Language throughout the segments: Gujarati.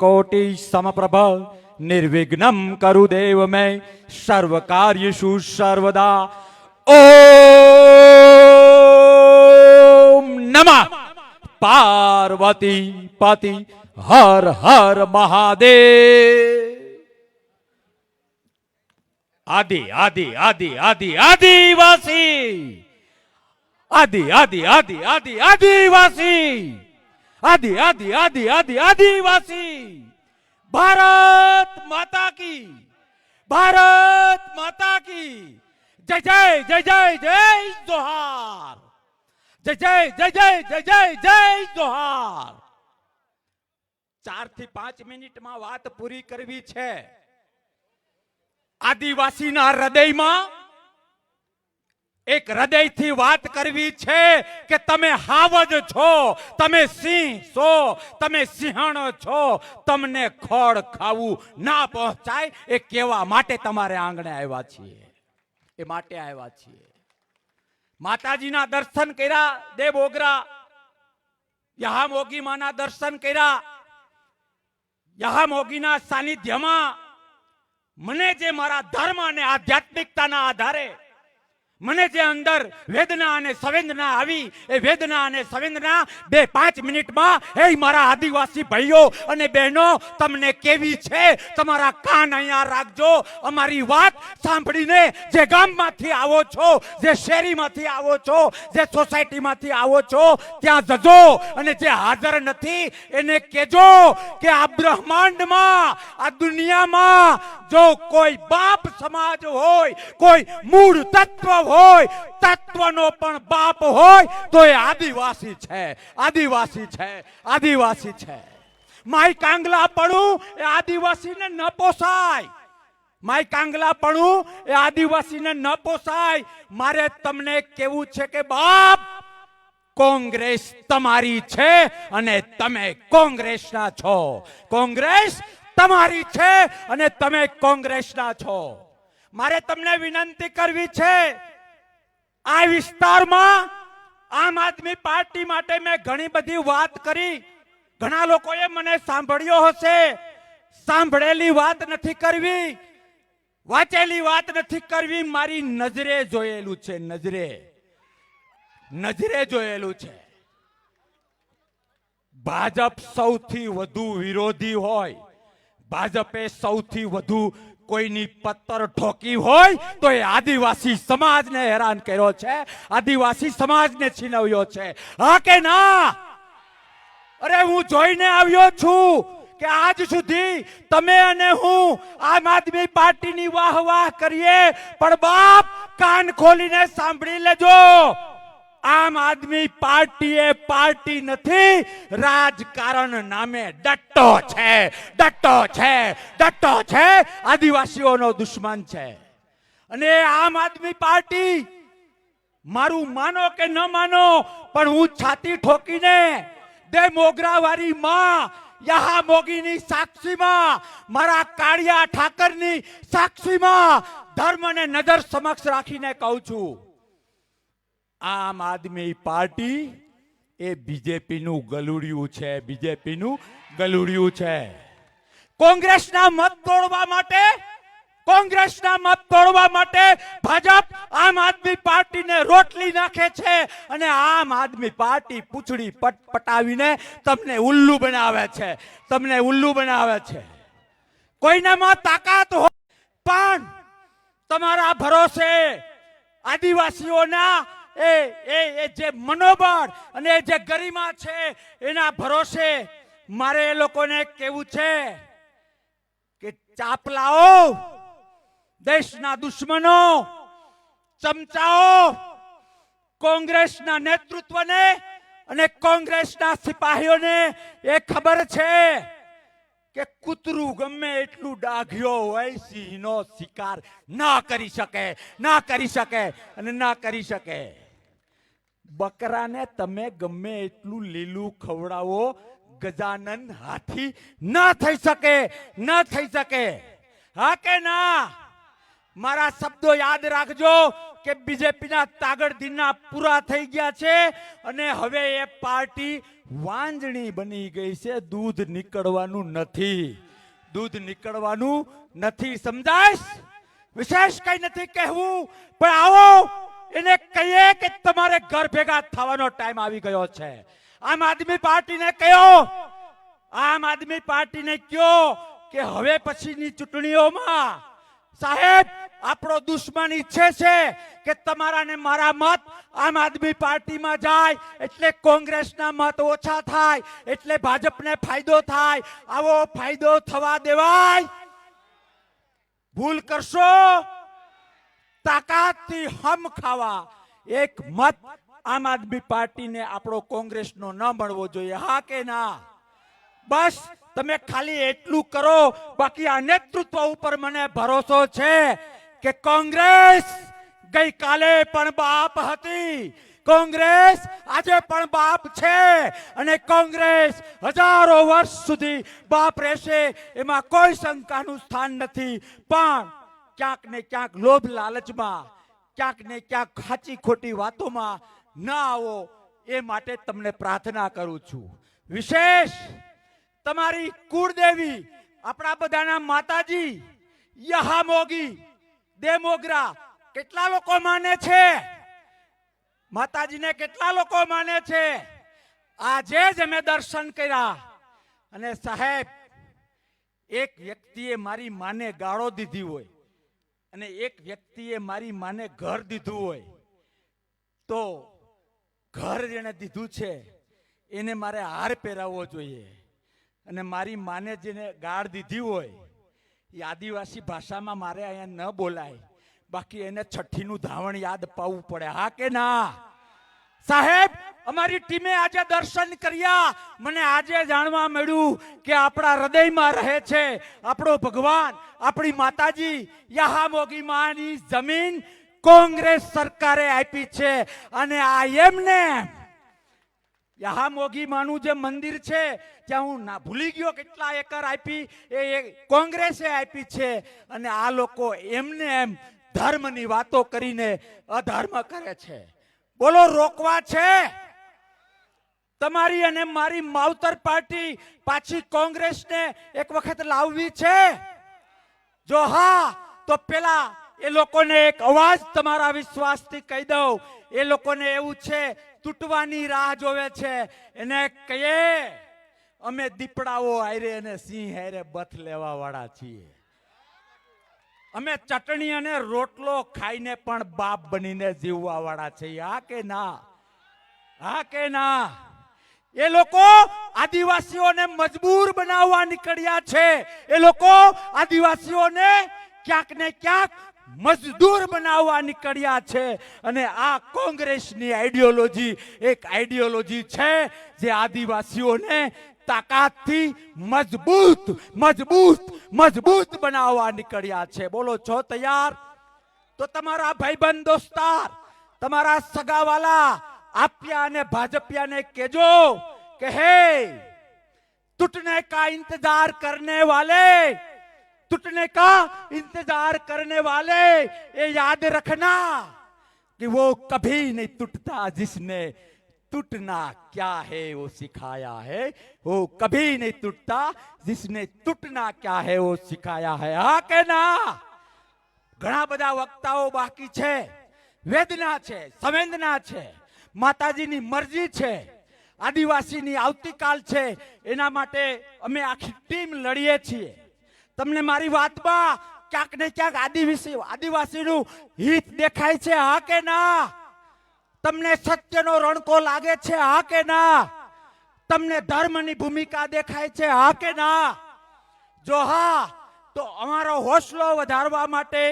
कोटि समप्रभ निर्विघ्नं करु देव मैं सर्व कार्येषु सर्वदा। ओम नमः पार्वती पति हर हर महादेव। आदि आदि आदि आदि आदिवासी आदि आदि आदि आदि आदिवासी आदि आदि आदि आदि आदिवासी। भारत माता की, भारत माता की जय जय जय जय जय जोहार, जय जय जय जय जय जय जय जोहार। 4 થી 5 મિનિટમાં વાત પૂરી કરવી છે। આદિવાસીના હૃદયમાં એક હૃદયથી વાત કરવી છે કે તમે હાવજ છો, તમે સિંહ છો, તમે સિંહણ છો, તમને ખોળ ખાવું ના પહોંચાય એ કહેવા માટે તમારે આંગણે આવ્યા છીએ, એ માટે આવ્યા છીએ। માતાજીના દર્શન કર્યા, દેવ ઓગરા યહામોગી માના દર્શન કર્યા। યહામોગીના સાનિધ્યમાં મને જે મારા ધર્મ અને આધ્યાત્મિકતાના આધારે મને જે અંદર વેદના અને સંવેદના આવી, એ વેદના અને સંવેદના 2-5 મિનિટમાં એ મારા આદિવાસી ભાઈઓ અને બહેનો તમને કેવી છે તમારા કાન અહીંયા રાખજો। અમારી વાત સાંભળીને જે ગામમાંથી આવો છો, જે શેરીમાંથી આવો છો, જે સોસાયટીમાંથી આવો છો ત્યાં જજો, અને જે હાજર નથી એને કહેજો કે આ બ્રહ્માંડમાં, આ દુનિયામાં જો કોઈ બાપ સમાજ હોય, કોઈ મૂળ તત્વ હોય, તત્વનો પણ બાપ હોય તો એ આદિવાસી છે, આદિવાસી છે, આદિવાસી છે। માય કાંગલા પડું એ આદિવાસીને ન પોસાય, માય કાંગલા પડું એ આદિવાસીને ન પોસાય। મારે તમને કેવું છે કે બાપ, કોંગ્રેસ તમારી છે અને તમે કોંગ્રેસના છો, કોંગ્રેસ તમારી છે અને તમે કોંગ્રેસના છો। મારે તમને વિનંતી કરવી છે, આ વિસ્તારમાં આમ આદમી પાર્ટી માટે મેં ઘણી બધી વાત કરી, ઘણા લોકોએ મને સાંભળ્યો હશે। સાંભળેલી વાત નથી કરવી, વાંચેલી વાત નથી કરવી, મારી નજરે જોયેલું છે, નજરે નજરે જોયેલું છે। ભાજપ સૌથી વધુ વિરોધી હોય, ભાજપે સૌથી વધુ કોઈની પત્તર ઠોકી હોય તો એ આદિવાસી સમાજને હેરાન કર્યો છે, આદિવાસી સમાજને છીનવ્યો છે, હા કે ના? અરે હું જોઈને આવ્યો છું કે આજ સુધી તમે અને હું આમ આદમી પાર્ટીની વાહ વાહ કરીએ, પણ બાપ કાન ખોલીને સાંભળી લેજો, આમ આદમી પાર્ટી એ પાર્ટી નથી, રાજકારણ નામે ડટ્ટો છે, ડટ્ટો છે, ડટ્ટો છે, આદિવાસીઓનો દુશ્મન છે। અને આમ આદમી પાર્ટી, મારું માનો કે ન માનો, પણ હું છાતી ઠોકીને દે મોગરાવાળી માં યહામોગીની સાક્ષીમાં, મારા કાળિયા ઠાકરની સાક્ષીમાં ધર્મને નજર સમક્ષ રાખીને કહું છું, આમ આદમી પાર્ટી એ બીજેપીનું ગલુડિયું છે, બીજેપીનું ગલુડિયું છે। કોંગ્રેસના મત તોડવા માટે, કોંગ્રેસના મત તોડવા માટે ભાજપ આમ આદમી પાર્ટીને રોટલી નાખે છે, અને આમ આદમી પાર્ટી પૂંછડી પટાવીને તમને ઉલ્લુ બનાવે છે, તમને ઉલ્લુ બનાવે છે। કોઈનામાં તાકાત હોય પણ તમારા ભરોસે આદિવાસીઓના એ જે મનોબળ અને જે ગરિમા છે એના ભરોસે મારે એ લોકોને કહેવું છે કે ચાપલાઓ, દેશના દુશ્મનો, ચમચાઓ, કોંગ્રેસના નેતૃત્વને અને કોંગ્રેસના સિપાહીઓને એ ખબર છે કે કૂતરું ગમે એટલું ડાઘ્યો હોય, સિંહનો શિકાર ના કરી શકે, ના કરી શકે અને ના કરી શકે। બકરાને તમે ગમે એટલું લીલું ખવડાવો, ગજાનન હાથી ના થઈ શકે, ના થઈ શકે, હા કે ના? મારા શબ્દો યાદ રાખજો, કે બીજેપીના તાગડધીના પૂરા થઈ ગયા છે અને હવે એ પાર્ટી વાંજણી બની ગઈ છે. દૂધ નીકળવાનું નથી, દૂધ નીકળવાનું નથી. સમજાય? વિશેષ કઈ નથી કહેવું, પણ આવો એને કહીએ કે તમારે ઘર ભેગા થવાનો ટાઈમ આવી ગયો છે. આમ આદમી પાર્ટીને કયો, આમ આદમી પાર્ટીને કયો કે હવે પછીની ચૂંટણીઓમાં સાહેબ આપણો દુશ્મન ઈચ્છે છે કે તમારા ને મારા મત આમ આદમી પાર્ટીમાં જાય એટલે કોંગ્રેસના મત ઓછા થાય, એટલે ભાજપને ફાયદો થાય. આવો ફાયદો થવા દેવાય? ભૂલ કરશો? તાકાતથી હમ ખાવા એક મત આમ આદમી પાર્ટીને આપણો કોંગ્રેસનો ન મળવો જોઈએ. હા કે ના? બસ તમે ખાલી એટલું કરો. બાકી આ નેતૃત્વ ઉપર મને ભરોસો છે કે કોંગ્રેસ ગઈકાલે પણ બાપ હતી, કોંગ્રેસ આજે પણ બાપ છે અને કોંગ્રેસ હજારો વર્ષ સુધી બાપ રહેશે, એમાં કોઈ શંકાનું સ્થાન નથી. પણ ક્યાંક ને ક્યાંક લોભ લાલચમાં, ક્યાંક ને ક્યાંક ખાચી ખોટી વાતોમાં ન આવો એ માટે તમને પ્રાર્થના કરું છું. વિશેષ તમારી કુળદેવી આપણા બધાના માતાજી યહામોગી દેમોગરા કેટલા લોકો માને છે? માતાજીને કેટલા લોકો માને છે? આજે જ અમે દર્શન કર્યા અને સાહેબ એક વ્યક્તિએ મારી માને ગાળો દીધી હોય અને એક વ્યક્તિએ મારી માને ઘર દીધું હોય, તો ઘર જેને દીધું છે એને મારે હાર પહેરાવવો જોઈએ. અને મારી માને જેને ગાળ દીધી હોય એ આદિવાસી ભાષામાં મારે અહીંયા ન બોલાય, બાકી એને છઠ્ઠીનું ધાવણ યાદ પાવવું પડે. હા કે ના? સાહેબ અમારી ટીમે આજે દર્શન કર્યા, મને આજે જાણવા મળ્યું કે આપણા હૃદયમાં રહે છે આપણો ભગવાન, આપણી માતાજી યહામોગી માની જમીન કોંગ્રેસ સરકારે આપી છે. અને આ એમને યહામોગી માનું જે મંદિર છે ત્યાં હું ના ભૂલી ગયો કેટલા એકર આપી, એ કોંગ્રેસે આપી છે. અને આ લોકો એમને એમ ધર્મની વાતો કરીને અધર્મ કરે છે. બોલો રોકવા છે? તમારી અને મારી માવતર પાર્ટી પાછી કોંગ્રેસને એક વખત લાવવી છે? જો હા તો પેલા એ લોકોને એક અવાજ તમારા વિશ્વાસથી કહી દઉં, એ લોકોને એવું છે તૂટવાની રાહ જોવે છે. એને કહીએ અમે દીપડાઓ હારે અને સિંહ હારે બથ લેવા વાળા છીએ. અમે ચટણી અને રોટલો ખાઈને પણ બાપ બનીને જીવવા વાળા છીએ. હા કે ના? હા કે ના? એ લોકો આદિવાસીઓને મજબૂર બનાવવા નીકળ્યા છે. એ લોકો આદિવાસીઓને ક્યાંક ને ક્યાંક મજદૂર બનાવવા નીકળ્યા છે. અને આ કોંગ્રેસની આઈડિયોલોજી એક આઈડિયોલોજી છે જે આદિવાસીઓને તાકાતથી મજબૂત મજબૂત મજબૂત બનાવવા નીકળ્યા છે. બોલો છો તૈયાર? તો તમારા ભાઈબંધ દોસ્તાર, તમારા સગાવાલા આપ્યા અને ભાજપિયાને કહેજો કે હે टूटने का इंतजार करने वाले, टूटने का इंतजार करने वाले, ये याद रखना कि वो कभी नहीं टूटता जिसने टूटना क्या है वो सिखाया है. वो कभी नहीं टूटता जिसने टूटना क्या है वो सिखाया है. હા કે ના? ઘણા બધા વક્તાઓ બાકી છે. વેદના છે, સંવેદના છે, માતાજીની મરજી છે, આદિવાસીની આવતીકાલ છે. એના માટે અમે આખી ટીમ લડીએ છીએ. તમને મારી વાતમાં ક્યાંક ને ક્યાંક આદિવાસીનું હિત દેખાય છે? હા કે ના? તમને સત્યનો રણકો લાગે છે? હા કે ના? તમને ધર્મની ભૂમિકા દેખાય છે? હા કે ના? જો હા તો અમારો હોસલો વધારવા માટે,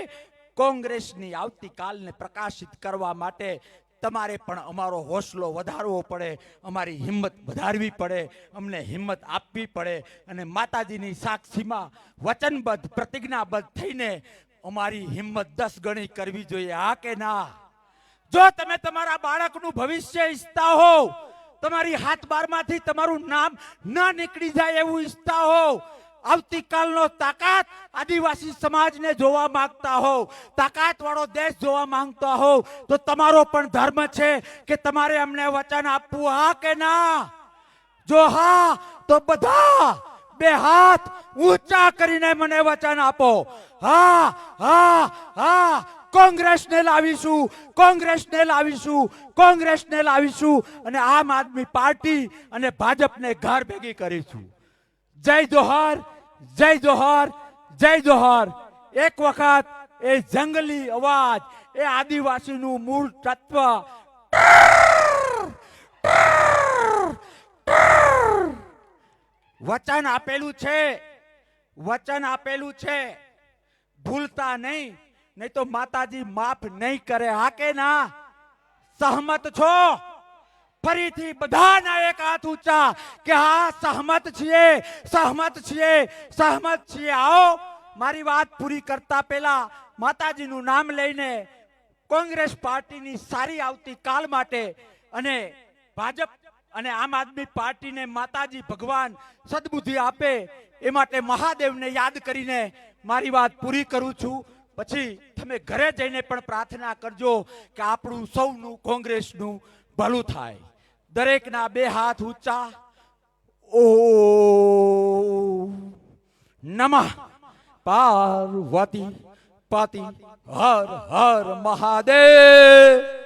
કોંગ્રેસની આવતીકાલને પ્રકાશિત કરવા માટે તમારે પણ અમારો હોસલો વધારવો પડે, અમારી હિંમત વધારવી પડે, અમને હિંમત આપવી પડે. અને માતાજીની સાક્ષીમાં વચનબદ્ધ પ્રતિજ્ઞાબદ્ધ થઈને અમારી હિંમત 10 ગણી કરવી જોઈએ. હા કે ના? જો તમે તમારા બાળકનું ભવિષ્ય ઈચ્છતા હો, તમારી હાથ બારમાંથી તમારું નામ ના નીકળી જાય એવું ઈચ્છતા હો, આવતીકાલનો તાકાત આદિવાસી સમાજને જોવા માંગતા હો, તાકાત વાળો દેશ જોવા માંગતા હો, તો તમારો પણ ધર્મ છે કે તમારે અમને વચન આપવું, હા કે ના? જો હા તો બધા બે હાથ ઊંચા કરીને મને વચન આપો, હા હા હા. કોંગ્રેસને લાવીશું, કોંગ્રેસને લાવીશું, કોંગ્રેસને લાવીશું અને આમ આદમી પાર્ટી અને ભાજપને ઘર ભેગી કરીશું. જય જોહર, જય જોહર, જય જોહર. એક વખત એ જંગલી અવાજ, એ આદિવાસીનું મૂળ તત્વ વચન આપેલું છે, વચન આપેલું છે, ભૂલતા નહીં, નહીં તો માતાજી માફ નહીં કરે, હા કે ના? સહમત છો? ફરીથી બધાના એક હાથ ઊંચા કે હા સહમત છીએ, સહમત છીએ, સહમત છીએ. આવો મારી વાત પૂરી કરતા પહેલા માતાજીનું નામ લઈને કોંગ્રેસ પાર્ટીની સારી આવતી કાલ માટે અને ભાજપ અને આમ આદમી પાર્ટીને માતાજી ભગવાન સદબુદ્ધિ આપે એ માટે મહાદેવને યાદ કરીને મારી વાત પૂરી કરું છું. પછી તમે ઘરે જઈને પણ પ્રાર્થના કરજો કે આપણું સૌનું કોંગ્રેસનું ભલું થાય. દરેકના બે હાથ ઊંચા. ઓમ નમઃ પાર્વતી પતિ હર હર મહાદેવ.